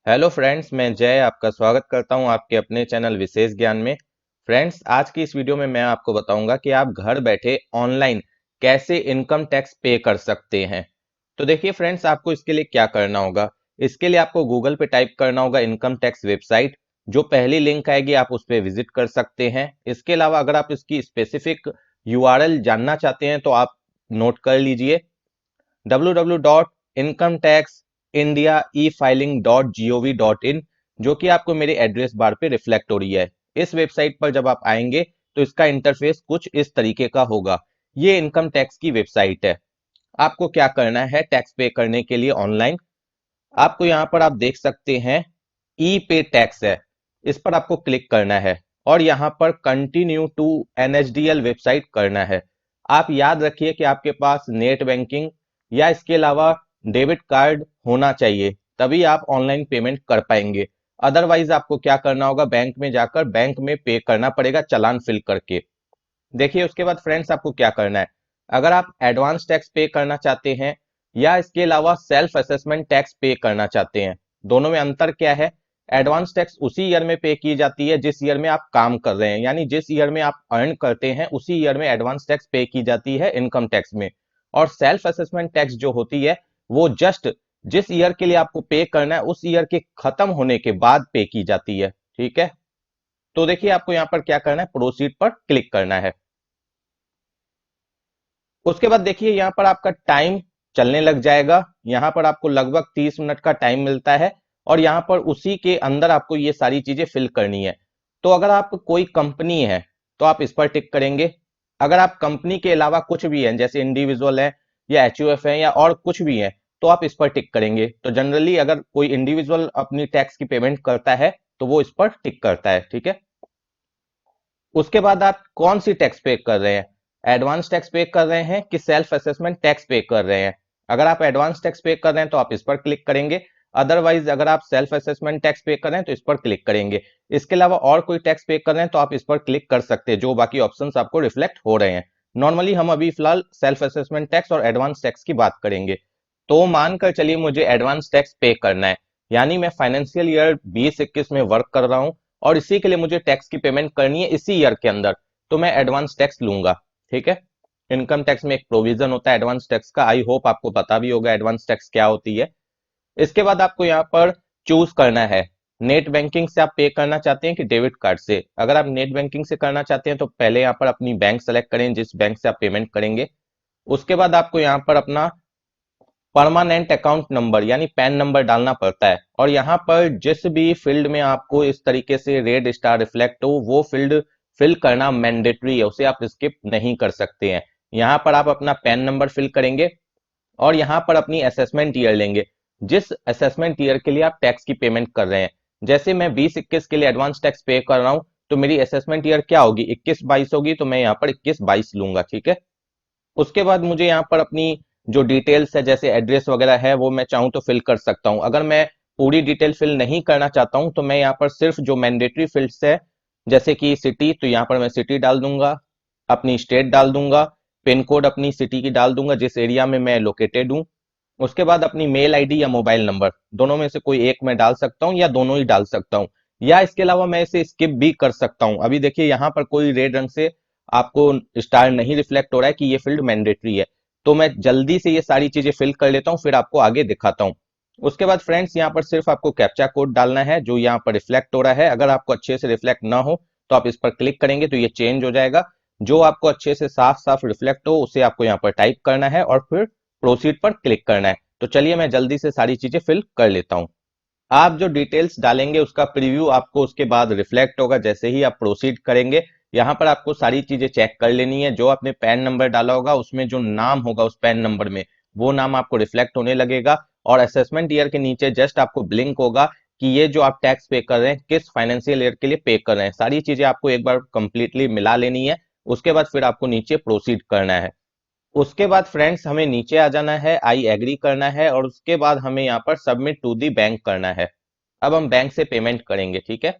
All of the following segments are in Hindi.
हेलो फ्रेंड्स, मैं जय आपका स्वागत करता हूं आपके अपने चैनल विशेष ज्ञान में। फ्रेंड्स, आज की इस वीडियो में मैं आपको बताऊंगा कि आप घर बैठे ऑनलाइन कैसे इनकम टैक्स पे कर सकते हैं। तो देखिए फ्रेंड्स, आपको इसके लिए क्या करना होगा। इसके लिए आपको गूगल पे टाइप करना होगा इनकम टैक्स वेबसाइट। जो पहली लिंक आएगी आप उस पर विजिट कर सकते हैं। इसके अलावा अगर आप इसकी स्पेसिफिक यूआरएल जानना चाहते हैं तो आप नोट कर लीजिए www.incometaxindiaefiling.gov.in, जो कि आपको मेरे एड्रेस बार पे रिफ्लेक्ट हो रही है। इस वेबसाइट पर जब आप आएंगे तो इसका इंटरफेस कुछ इस तरीके का होगा। ये इनकम टैक्स की वेबसाइट है। आपको क्या करना है टैक्स पे करने के लिए ऑनलाइन। आपको यहाँ पर आप देख सकते हैं ई पे टैक्स है, इस पर आपको क्लिक करना है और यहाँ पर कंटिन्यू टू एनएचडीएल वेबसाइट करना है। आप याद रखिए कि आपके पास नेट बैंकिंग या इसके अलावा डेबिट कार्ड होना चाहिए, तभी आप ऑनलाइन पेमेंट कर पाएंगे। अदरवाइज आपको क्या करना होगा, बैंक में जाकर बैंक में पे करना पड़ेगा चालान फिल करके। देखिए उसके बाद फ्रेंड्स आपको क्या करना है, अगर आप एडवांस टैक्स पे करना चाहते हैं या इसके अलावा सेल्फ असेसमेंट टैक्स पे करना चाहते हैं, दोनों में अंतर क्या है। एडवांस टैक्स उसी ईयर में पे की जाती है जिस ईयर में आप काम कर रहे हैं, यानी जिस ईयर में आप अर्न करते हैं उसी ईयर में एडवांस टैक्स पे की जाती है इनकम टैक्स में। और सेल्फ असेसमेंट टैक्स जो होती है वो जस्ट जिस ईयर के लिए आपको पे करना है उस ईयर के खत्म होने के बाद पे की जाती है। ठीक है, तो देखिए आपको यहाँ पर क्या करना है, प्रोसीड पर क्लिक करना है। उसके बाद देखिए यहाँ पर आपका टाइम चलने लग जाएगा। यहाँ पर आपको लगभग 30 मिनट का टाइम मिलता है और यहाँ पर उसी के अंदर आपको ये सारी चीजें फिल करनी है। तो अगर आप कोई कंपनी है तो आप इस पर टिक करेंगे। अगर आप कंपनी के अलावा कुछ भी है जैसे इंडिविजुअल है या एचयूएफ है या और कुछ भी है तो आप इस पर टिक करेंगे। तो जनरली अगर कोई इंडिविजुअल अपनी टैक्स की पेमेंट करता है तो वो इस पर टिक करता है। ठीक है, उसके बाद आप कौन सी टैक्स पे कर रहे हैं, एडवांस टैक्स पे कर रहे हैं कि सेल्फ असेसमेंट टैक्स पे कर रहे हैं। अगर आप एडवांस टैक्स पे कर रहे हैं तो आप इस पर क्लिक करेंगे। अदरवाइज अगर आप सेल्फ असेसमेंट टैक्स पे कर रहे हैं तो इस पर क्लिक करेंगे। इसके अलावा और कोई टैक्स पे कर रहे हैं तो आप इस पर क्लिक कर सकते हैं, जो बाकी ऑप्शंस आपको रिफ्लेक्ट हो रहे हैं। नॉर्मली हम अभी फिलहाल सेल्फ असेसमेंट टैक्स और एडवांस टैक्स की बात करेंगे। तो मानकर चलिए मुझे एडवांस टैक्स पे करना है, यानी मैं फाइनेंशियल ईयर 2021 में वर्क कर रहा हूं और इसी के लिए मुझे टैक्स की पेमेंट करनी है इसी ईयर के अंदर, तो मैं एडवांस टैक्स लूंगा। ठीक है, इनकम टैक्स में एक प्रोविजन होता है एडवांस टैक्स का, आई होप आपको पता भी होगा एडवांस टैक्स क्या होती है। इसके बाद आपको यहाँ पर चूज करना है, नेट बैंकिंग से आप पे करना चाहते हैं कि डेबिट कार्ड से। अगर आप नेट बैंकिंग से करना चाहते हैं तो पहले यहाँ पर अपनी बैंक सेलेक्ट करें जिस बैंक से आप पेमेंट करेंगे। उसके बाद आपको यहाँ पर अपना परमानेंट अकाउंट नंबर यानी पैन नंबर डालना पड़ता है और यहाँ पर जिस भी फील्ड में आपको इस तरीके से रेड स्टार रिफ्लेक्ट हो वो फील्ड फिल करना मैंडेटरी है, उसे आप स्किप नहीं कर सकते हैं। यहाँ पर आप अपना पैन नंबर फिल करेंगे और यहाँ पर अपनी असेसमेंट ईयर लेंगे, जिस असेसमेंट ईयर के लिए आप टैक्स की पेमेंट कर रहे हैं। जैसे मैं 2021 के लिए एडवांस टैक्स पे कर रहा हूँ तो मेरी असेसमेंट ईयर क्या होगी, 21-22 होगी, तो मैं यहाँ पर 21-22 लूंगा। ठीक है, उसके बाद मुझे यहाँ पर अपनी जो डिटेल्स है जैसे एड्रेस वगैरह है वो मैं चाहूँ तो फिल कर सकता हूँ। अगर मैं पूरी डिटेल फिल नहीं करना चाहता हूँ तो मैं यहाँ पर सिर्फ जो मैंडेटरी फील्ड्स है जैसे कि सिटी, तो यहाँ पर मैं सिटी डाल दूंगा, अपनी स्टेट डाल दूंगा, पिन कोड अपनी सिटी की डाल दूंगा जिस एरिया में मैं लोकेटेड हूँ। उसके बाद अपनी मेल आईडी या मोबाइल नंबर, दोनों में से कोई एक मैं डाल सकता हूँ या दोनों ही डाल सकता हूँ, या इसके अलावा मैं इसे स्किप भी कर सकता हूँ। अभी देखिए यहाँ पर कोई रेड रंग से आपको स्टार नहीं रिफ्लेक्ट हो रहा है कि ये फील्ड मैंडेटरी है, तो मैं जल्दी से ये सारी चीजें फिल कर लेता हूँ फिर आपको आगे दिखाता हूँ। उसके बाद फ्रेंड्स यहाँ पर सिर्फ आपको कैप्चा कोड डालना है जो यहाँ पर रिफ्लेक्ट हो रहा है। अगर आपको अच्छे से रिफ्लेक्ट ना हो तो आप इस पर क्लिक करेंगे तो ये चेंज हो जाएगा। जो आपको अच्छे से साफ साफ रिफ्लेक्ट हो उसे आपको यहाँ पर टाइप करना है और फिर प्रोसीड पर क्लिक करना है। तो चलिए मैं जल्दी से सारी चीजें फिल कर लेता हूँ। आप जो डिटेल्स डालेंगे उसका प्रीव्यू आपको उसके बाद रिफ्लेक्ट होगा जैसे ही आप प्रोसीड करेंगे। यहाँ पर आपको सारी चीजें चेक कर लेनी है, जो आपने पैन नंबर डाला होगा उसमें जो नाम होगा उस पैन नंबर में वो नाम आपको रिफ्लेक्ट होने लगेगा और असेसमेंट ईयर के नीचे जस्ट आपको ब्लिंक होगा कि ये जो आप टैक्स पे कर रहे हैं किस फाइनेंशियल ईयर के लिए पे कर रहे हैं। सारी चीजें आपको एक बार कंप्लीटली मिला लेनी है, उसके बाद फिर आपको नीचे प्रोसीड करना है। उसके बाद फ्रेंड्स हमें नीचे आ जाना है, आई एग्री करना है और उसके बाद हमें यहाँ पर सबमिट टू दी बैंक करना है। अब हम बैंक से पेमेंट करेंगे। ठीक है,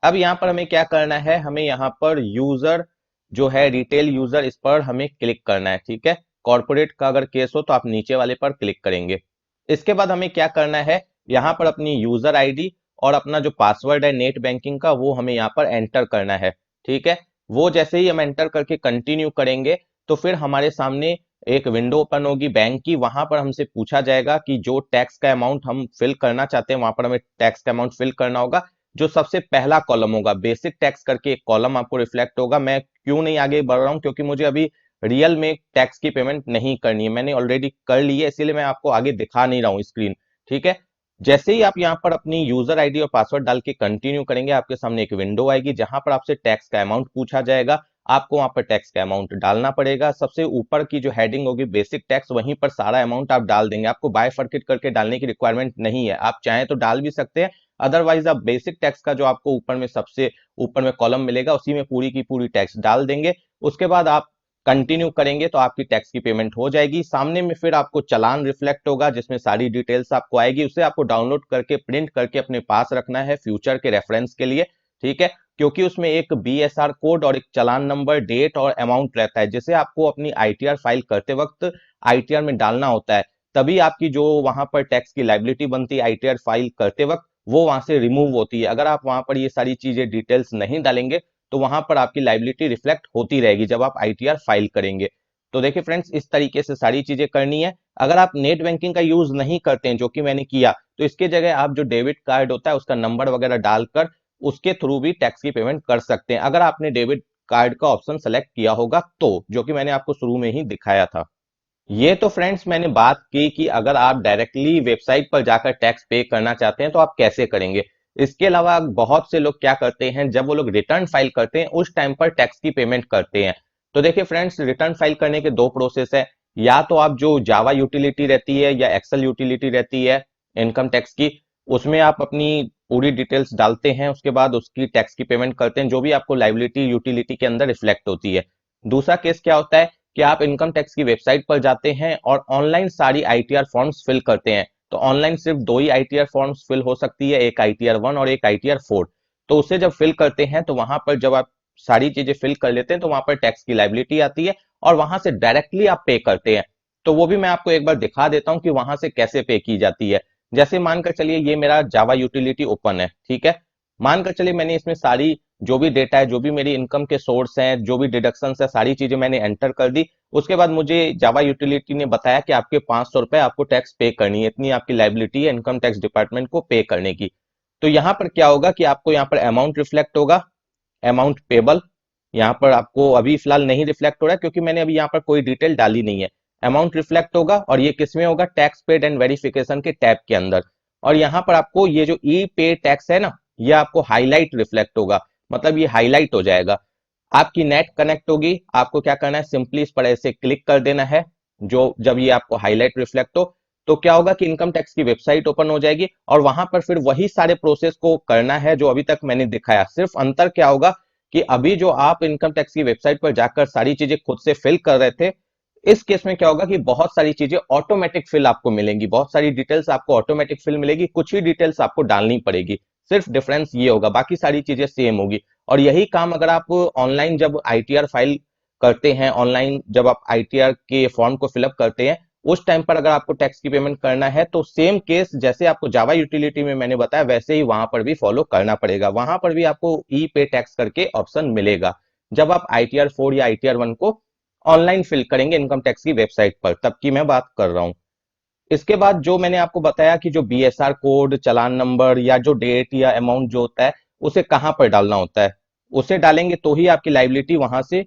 अब यहाँ पर हमें क्या करना है, हमें यहाँ पर यूजर जो है रिटेल यूजर इस पर हमें क्लिक करना है। ठीक है, कॉर्पोरेट का अगर केस हो तो आप नीचे वाले पर क्लिक करेंगे। इसके बाद हमें क्या करना है, यहाँ पर अपनी यूजर आईडी और अपना जो पासवर्ड है नेट बैंकिंग का वो हमें यहाँ पर एंटर करना है। ठीक है, वो जैसे ही हम एंटर करके कंटिन्यू करेंगे तो फिर हमारे सामने एक विंडो ओपन होगी बैंक की। वहां पर हमसे पूछा जाएगा कि जो टैक्स का अमाउंट हम फिल करना चाहते हैं, वहां पर हमें टैक्स का अमाउंट फिल करना होगा। जो सबसे पहला कॉलम होगा बेसिक टैक्स करके एक कॉलम आपको रिफ्लेक्ट होगा। मैं क्यों नहीं आगे बढ़ रहा हूँ, क्योंकि मुझे अभी रियल में टैक्स की पेमेंट नहीं करनी है, मैंने ऑलरेडी कर ली है, इसीलिए मैं आपको आगे दिखा नहीं रहा हूँ स्क्रीन। ठीक है, जैसे ही आप यहाँ पर अपनी यूजर आईडी और पासवर्ड डाल के कंटिन्यू करेंगे, आपके सामने एक विंडो आएगी जहां पर आपसे टैक्स का अमाउंट पूछा जाएगा। आपको वहां पर टैक्स का अमाउंट डालना पड़ेगा। सबसे ऊपर की जो हेडिंग होगी बेसिक टैक्स, वहीं पर सारा अमाउंट आप डाल देंगे। आपको बायफर्केट करके डालने की रिक्वायरमेंट नहीं है, आप चाहें तो डाल भी सकते हैं। अदरवाइज आप बेसिक टैक्स का जो आपको ऊपर में सबसे ऊपर में कॉलम मिलेगा उसी में पूरी की पूरी टैक्स डाल देंगे। उसके बाद आप कंटिन्यू करेंगे तो आपकी टैक्स की पेमेंट हो जाएगी। सामने में फिर आपको चालान रिफ्लेक्ट होगा जिसमें सारी डिटेल्स आपको आएगी, उसे आपको डाउनलोड करके प्रिंट करके अपने पास रखना है फ्यूचर के रेफरेंस के लिए। ठीक है, क्योंकि उसमें एक बीएसआर कोड और एक चालान नंबर, डेट और अमाउंट रहता है, जिसे आपको अपनी आईटीआर फाइल करते वक्त आईटीआर में डालना होता है। तभी आपकी जो वहां पर टैक्स की लाइबिलिटी बनती है आईटीआर फाइल करते वक्त, वो वहां से रिमूव होती है। अगर आप वहां पर ये सारी चीजें डिटेल्स नहीं डालेंगे तो वहां पर आपकी लाइबिलिटी रिफ्लेक्ट होती रहेगी जब आप आईटीआर फाइल करेंगे। तो देखिए फ्रेंड्स, इस तरीके से सारी चीजें करनी है। अगर आप नेट बैंकिंग का यूज नहीं करते हैं, जो कि मैंने किया, तो इसके जगह आप जो डेबिट कार्ड होता है उसका नंबर वगैरह डालकर उसके थ्रू भी टैक्स की पेमेंट कर सकते हैं, अगर आपने डेबिट कार्ड का ऑप्शन सेलेक्ट किया होगा तो, जो कि मैंने आपको शुरू में ही दिखाया था। ये तो फ्रेंड्स मैंने बात की कि अगर आप डायरेक्टली वेबसाइट पर जाकर टैक्स पे करना चाहते हैं तो आप कैसे करेंगे। इसके अलावा बहुत से लोग क्या करते हैं, जब वो लोग रिटर्न फाइल करते हैं उस टाइम पर टैक्स की पेमेंट करते हैं। तो देखिए फ्रेंड्स, रिटर्न फाइल करने के दो प्रोसेस है। या तो आप जो जावा यूटिलिटी रहती है या एक्सेल यूटिलिटी रहती है इनकम टैक्स की, उसमें आप अपनी पूरी डिटेल्स डालते हैं, उसके बाद उसकी टैक्स की पेमेंट करते हैं जो भी आपको लाइबिलिटी यूटिलिटी के अंदर रिफ्लेक्ट होती है। दूसरा केस क्या होता है कि आप इनकम टैक्स की वेबसाइट पर जाते हैं और ऑनलाइन सारी आईटीआर फॉर्म्स फिल करते हैं। तो ऑनलाइन सिर्फ दो ही आईटीआर फॉर्म्स फिल हो सकती है, एक आईटीआर 1 और एक आईटीआर 4। तो उसे जब फिल करते हैं तो वहां पर जब आप सारी चीजें फिल कर लेते हैं तो वहां पर टैक्स की लाइबिलिटी आती है और वहां से डायरेक्टली आप पे करते हैं। तो वो भी मैं आपको एक बार दिखा देता हूं कि वहां से कैसे पे की जाती है। जैसे मानकर चलिए ये मेरा जावा यूटिलिटी ओपन है। ठीक है, मानकर चलिए मैंने इसमें सारी जो भी डेटा है, जो भी मेरी इनकम के सोर्स हैं, जो भी डिडक्शंस है, सारी चीजें मैंने एंटर कर दी। उसके बाद मुझे जावा यूटिलिटी ने बताया कि आपके 500 रुपए आपको टैक्स पे करनी है, इतनी आपकी लाइबिलिटी है इनकम टैक्स डिपार्टमेंट को पे करने की। तो यहाँ पर क्या होगा कि आपको यहाँ पर अमाउंट रिफ्लेक्ट होगा, अमाउंट पेबल। यहाँ पर आपको अभी फिलहाल नहीं रिफ्लेक्ट हो रहा है क्योंकि मैंने अभी यहाँ पर कोई डिटेल डाली नहीं है। अमाउंट रिफ्लेक्ट होगा और ये किसमें होगा, टैक्स पेड एंड वेरिफिकेशन के टैब के अंदर। और यहाँ पर आपको ये जो ई पे टैक्स है ना, ये आपको हाईलाइट रिफ्लेक्ट होगा, मतलब ये हाईलाइट हो जाएगा। आपकी नेट कनेक्ट होगी, आपको क्या करना है, सिंपली इस पर ऐसे क्लिक कर देना है। जो जब ये आपको हाईलाइट रिफ्लेक्ट हो तो क्या होगा कि इनकम टैक्स की वेबसाइट ओपन हो जाएगी और वहां पर फिर वही सारे प्रोसेस को करना है जो अभी तक मैंने दिखाया। सिर्फ अंतर क्या होगा कि अभी जो आप इनकम टैक्स की वेबसाइट पर जाकर सारी चीजें खुद से फिल कर रहे थे, इस केस में क्या होगा कि बहुत सारी चीजें ऑटोमेटिक फिल आपको मिलेंगी, बहुत सारी डिटेल्स आपको ऑटोमेटिक फिल मिलेगी, कुछ ही डिटेल्स आपको डालनी पड़ेगी। सिर्फ डिफरेंस ये होगा, बाकी सारी चीजें सेम होगी। और यही काम अगर आप ऑनलाइन जब आईटीआर फाइल करते हैं, ऑनलाइन जब आप आईटीआर के फॉर्म को फिलअप करते हैं, उस टाइम पर अगर आपको टैक्स की पेमेंट करना है तो सेम केस जैसे आपको जावा यूटिलिटी में मैंने बताया वैसे ही वहां पर भी फॉलो करना पड़ेगा। वहां पर भी आपको ई पे टैक्स करके ऑप्शन मिलेगा जब आप आईटीआर 4 या आईटीआर 1 को ऑनलाइन फिल करेंगे इनकम टैक्स की वेबसाइट पर, तब की मैं बात कर रहा हूं। इसके बाद जो मैंने आपको बताया कि जो बीएसआर कोड, चालान नंबर या जो डेट या अमाउंट जो होता है उसे कहां पर डालना होता है, उसे डालेंगे तो ही आपकी लाइबिलिटी वहां से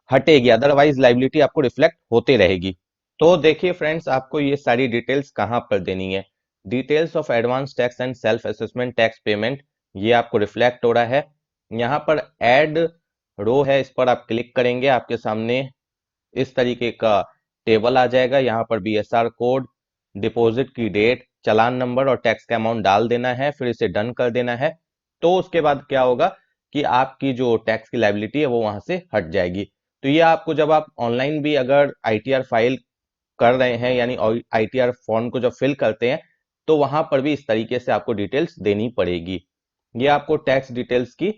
हटेगी, अदरवाइज लाइबिलिटी आपको रिफ्लेक्ट होते रहेगी। तो देखिए फ्रेंड्स, आपको ये सारी डिटेल्स कहां पर देनी है, details of advance tax and self assessment tax payment, ये आपको रिफ्लेक्ट हो रहा है। यहाँ पर ऐड रो है, इस पर आप क्लिक करेंगे, आपके सामने इस तरीके का टेबल आ जाएगा। यहाँ पर बीएसआर कोड, डिपॉजिट की डेट, चालान नंबर और टैक्स का अमाउंट डाल देना है, फिर इसे डन कर देना है। तो उसके बाद क्या होगा कि आपकी जो टैक्स की लाइबिलिटी है वो वहां से हट जाएगी। तो ये आपको जब आप ऑनलाइन भी अगर आईटीआर फाइल कर रहे हैं, यानी आईटीआर फॉर्म को जब फिल करते हैं, तो वहां पर भी इस तरीके से आपको डिटेल्स देनी पड़ेगी। ये आपको टैक्स डिटेल्स की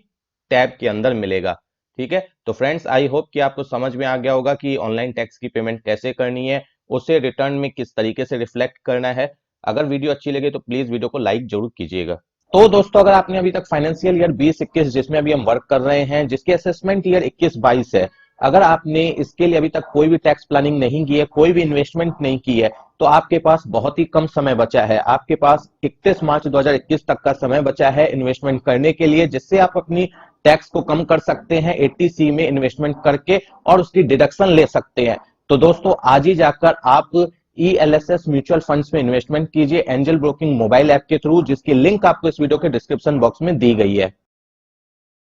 टैब के अंदर मिलेगा। ठीक है, तो फ्रेंड्स आई होप कि आपको समझ में आ गया होगा कि ऑनलाइन टैक्स की पेमेंट कैसे करनी है, उसे रिटर्न में किस तरीके से रिफ्लेक्ट करना है। अगर वीडियो अच्छी लगे तो प्लीज वीडियो को लाइक जरूर कीजिएगा। तो दोस्तों, अगर आपने अभी तक फाइनेंशियल ईयर 20-21 जिसमें अभी हम वर्क कर रहे हैं, जिसके असेसमेंट ईयर 21-22 है, अगर आपने इसके लिए अभी तक कोई भी टैक्स प्लानिंग नहीं की है, कोई भी इन्वेस्टमेंट नहीं की है, तो आपके पास बहुत ही कम समय बचा है। आपके पास 31 मार्च 2021 तक का समय बचा है इन्वेस्टमेंट करने के लिए, जिससे आप अपनी टैक्स को कम कर सकते हैं 80C में इन्वेस्टमेंट करके और उसकी डिडक्शन ले सकते हैं। तो दोस्तों, आज ही जाकर आप ELSS म्यूचुअल फंड्स में इन्वेस्टमेंट कीजिए एंजल ब्रोकिंग मोबाइल ऐप के थ्रू, जिसकी लिंक आपको इस वीडियो के डिस्क्रिप्शन बॉक्स में दी गई है।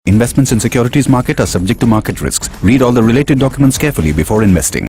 Investments in securities market are subject to market risks. Read all the related documents carefully before investing.